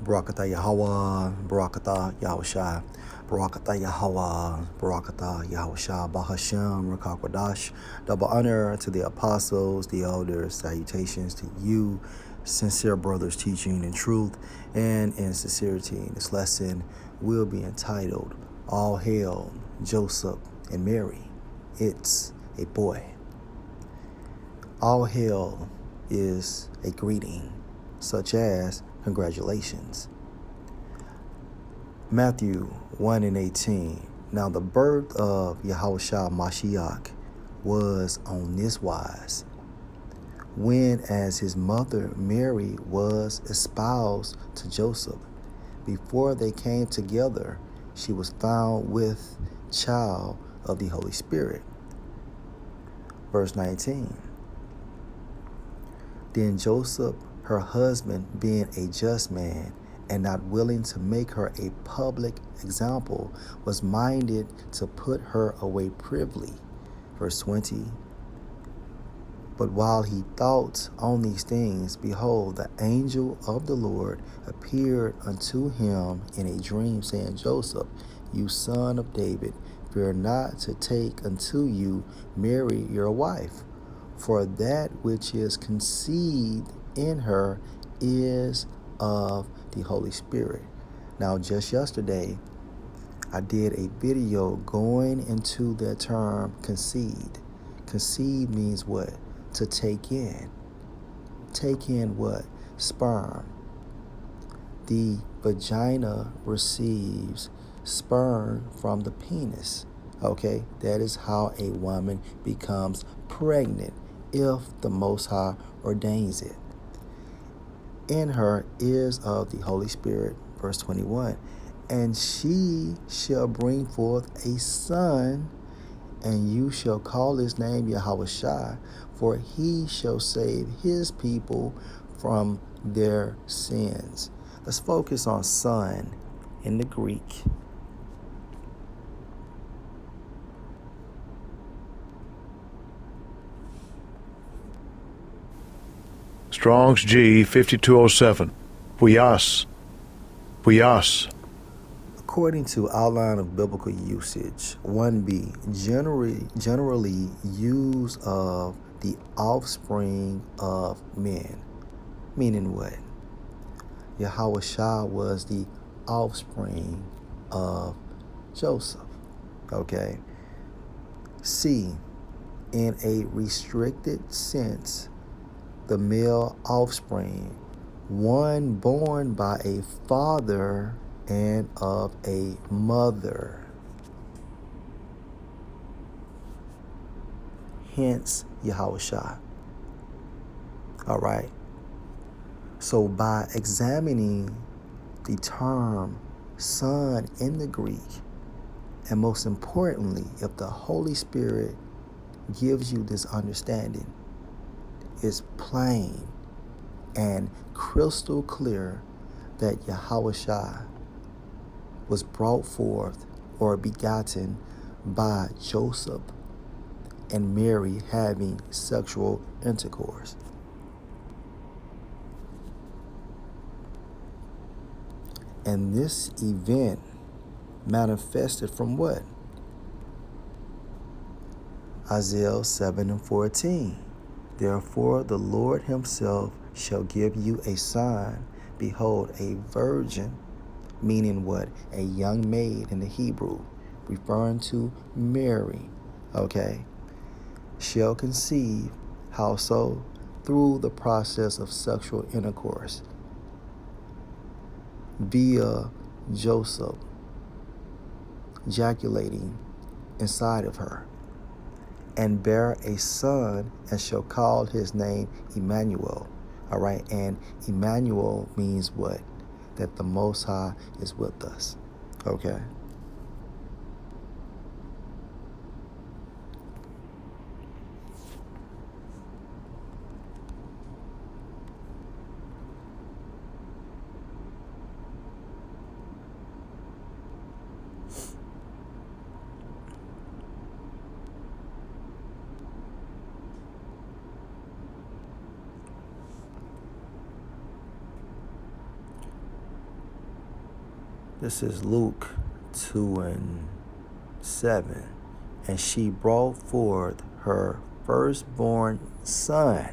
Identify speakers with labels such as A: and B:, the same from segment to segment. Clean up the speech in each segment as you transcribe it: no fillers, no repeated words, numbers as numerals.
A: Barakatah Yahweh, Barakatah Yahushua, Barakatah Yahweh, Barakatah Yahushua, Bahashem, Rakakwadash. Double honor to the apostles, the elders, salutations to you, sincere brothers teaching in truth and in sincerity. This lesson will be entitled, All Hail Joseph and Mary. It's a boy. All hail is a greeting, such as congratulations. Matthew 1 and 18. Now the birth of Yahushua Mashiach was on this wise. When as his mother Mary was espoused to Joseph, before they came together, she was found with child of the Holy Spirit. Verse 19. Then Joseph, her husband, being a just man, and not willing to make her a public example, was minded to put her away privily. Verse 20. But while he thought on these things, behold, the angel of the Lord appeared unto him in a dream, saying, Joseph, you son of David, fear not to take unto you Mary your wife, for that which is conceived in her is of the Holy Spirit. Now, just yesterday, I did a video going into the term conceived. Conceived means what? To take in. Take in what? Sperm. The vagina receives sperm from the penis. Okay? That is how a woman becomes pregnant if the Most High ordains it. In her is of the Holy Spirit. Verse 21. And she shall bring forth a son, and you shall call his name Yahushua, for he shall save his people from their sins. Let's focus on son in the Greek.
B: Strong's G 5207. Huyas.
A: According to outline of biblical usage, 1b, generally use of the offspring of men. Meaning what? Yahushua was the offspring of Joseph. Okay. C, in a restricted sense, the male offspring, one born by a father and of a mother. Hence, Yahushua. All right. So by examining the term son in the Greek, and most importantly, if the Holy Spirit gives you this understanding, it's plain and crystal clear that Yahushua was brought forth or begotten by Joseph and Mary having sexual intercourse. And this event manifested from what? Isaiah 7 and 14. Therefore the Lord himself shall give you a sign. Behold, a virgin, meaning what? A young maid in the Hebrew, referring to Mary, okay, shall conceive. How so? Through the process of sexual intercourse via Joseph ejaculating inside of her, and bear a son, and shall call his name Emmanuel. All right, and Emmanuel means what? That the Most High is with us. Okay. This is Luke 2:7. And she brought forth her firstborn son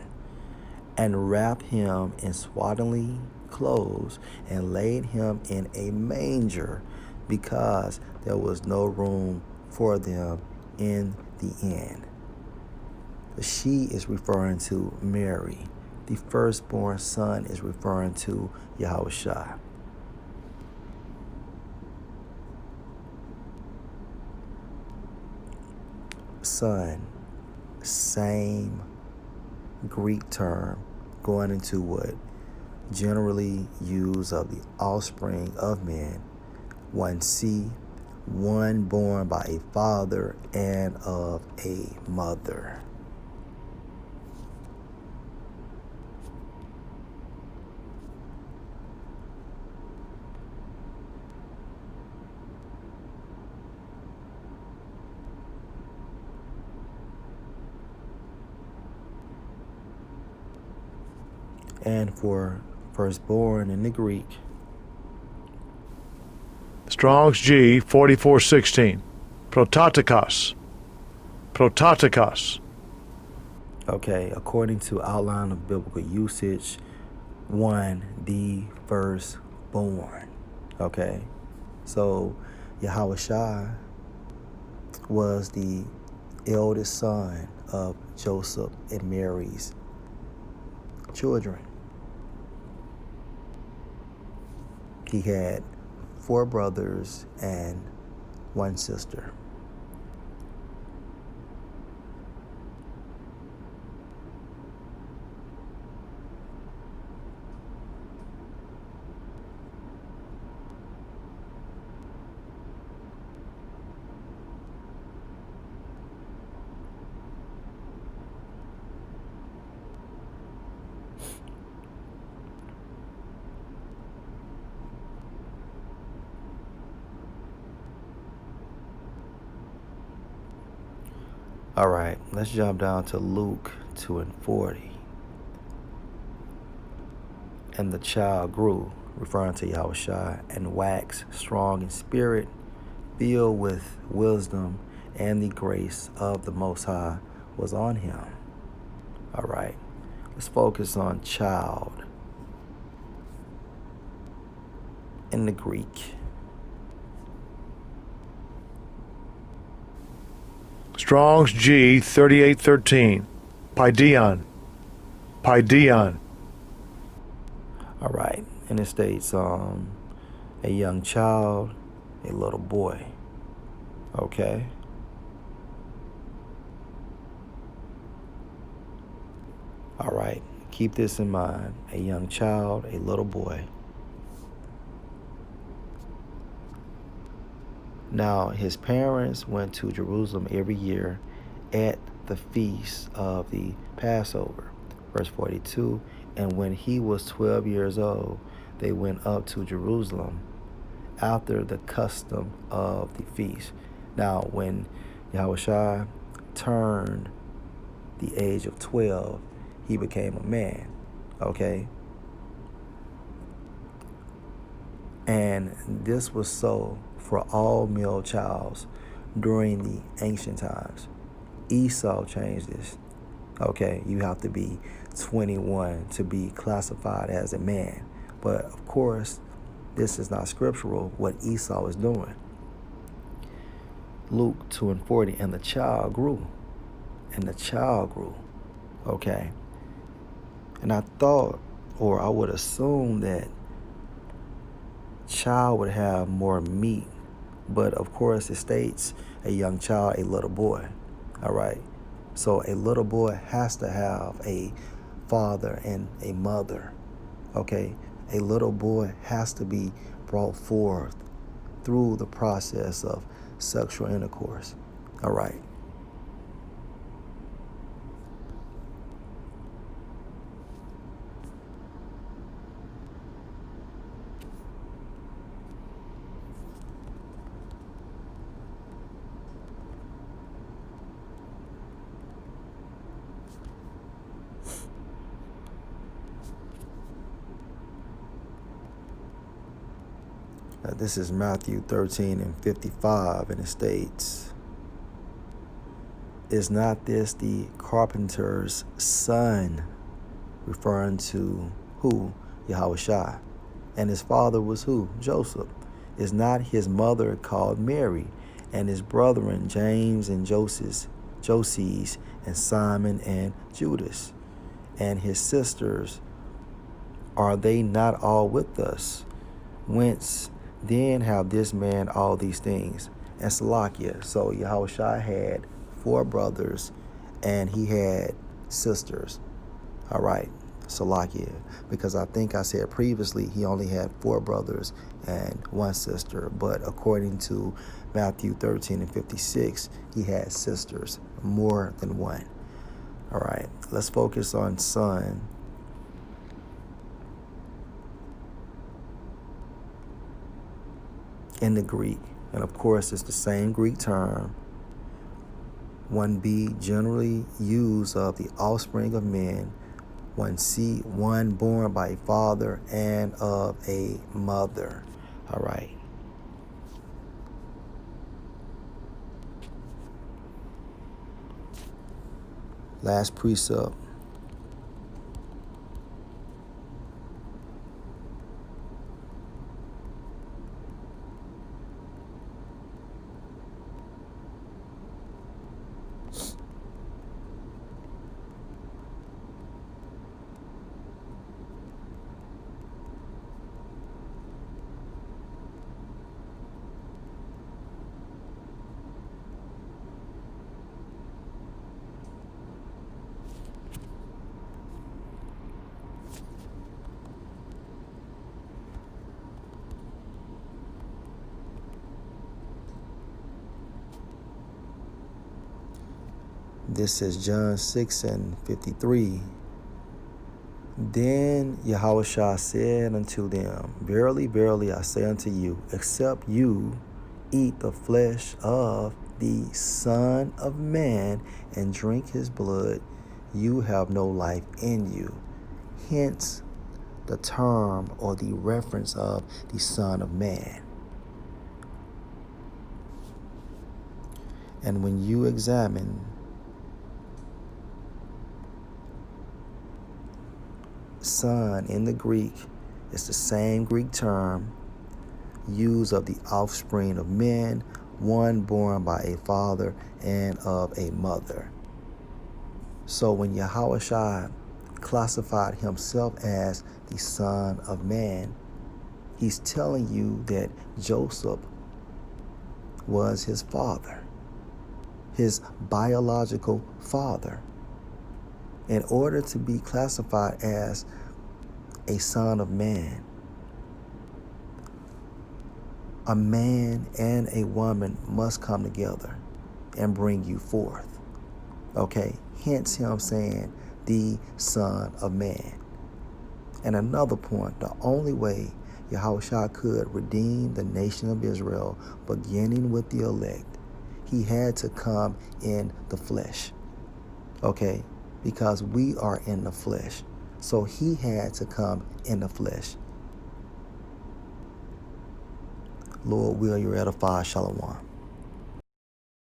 A: and wrapped him in swaddling clothes and laid him in a manger because there was no room for them in the inn. The she is referring to Mary. The firstborn son is referring to Yahushua. Son, same Greek term going into what generally used of the offspring of men, one seed, one born by a father and of a mother. And for firstborn in the Greek,
B: Strong's G 4416. Prototokos. Prototokos.
A: okay, according to outline of biblical usage, one, the firstborn. Okay, so Yahushua was the eldest son of Joseph and Mary's children. He had 4 brothers and 1 sister. All right, let's jump down to Luke 2:40. And the child grew, referring to Yahushua, and waxed strong in spirit, filled with wisdom, and the grace of the Most High was on him. All right, let's focus on child in the Greek.
B: Strong's G 3813. Paideon. Paideon.
A: All right, and it states a young child, a little boy. Okay. All right, keep this in mind. A young child, a little boy. Now, his parents went to Jerusalem every year at the feast of the Passover. Verse 42, and when he was 12 years old, they went up to Jerusalem after the custom of the feast. Now, when Yahushua turned the age of 12, he became a man, okay? And this was so for all male childs during the ancient times. Esau changed this. Okay, you have to be 21 to be classified as a man. But of course, this is not scriptural what Esau is doing. Luke 2:40, and the child grew. And the child grew. Okay. And I thought, or I would assume that child would have more meat, but of course it states a young child, a little boy. All right, so a little boy has to have a father and a mother. Okay, a little boy has to be brought forth through the process of sexual intercourse. All right. This is Matthew 13 and 55, and it states, "Is not this the carpenter's son?" Referring to who? Yahushua. And his father was who? Joseph. Is not his mother called Mary, and his brethren James and Joses and Simon and Judas? And his sisters, are they not all with us? Whence then have this man all these things? And Salakia. So Yahushua had 4 brothers and he had sisters. All right, Salakia. Because I think I said previously he only had 4 brothers and 1 sister. But according to Matthew 13 and 56, he had sisters, more than 1. All right, let's focus on son. In the Greek, and of course it's the same Greek term. 1b, generally used of the offspring of men. 1c, one born by a father and of a mother. All right. Last precept. This is John 6 and 53. Then Yahushua said unto them, Verily, verily, I say unto you, except you eat the flesh of the Son of Man and drink his blood, you have no life in you. Hence the term or the reference of the Son of Man. And when you examine son in the Greek, it's the same Greek term used of the offspring of men, one born by a father and of a mother. So when Yahushua classified himself as the Son of Man, he's telling you that Joseph was his father, his biological father. In order to be classified as a son of man, a man and a woman must come together and bring you forth. Okay? Hence him saying the Son of Man. And another point, the only way Yahushua could redeem the nation of Israel, beginning with the elect, he had to come in the flesh. Okay? Because we are in the flesh. So he had to come in the flesh. Lord, will you edify? Shalom.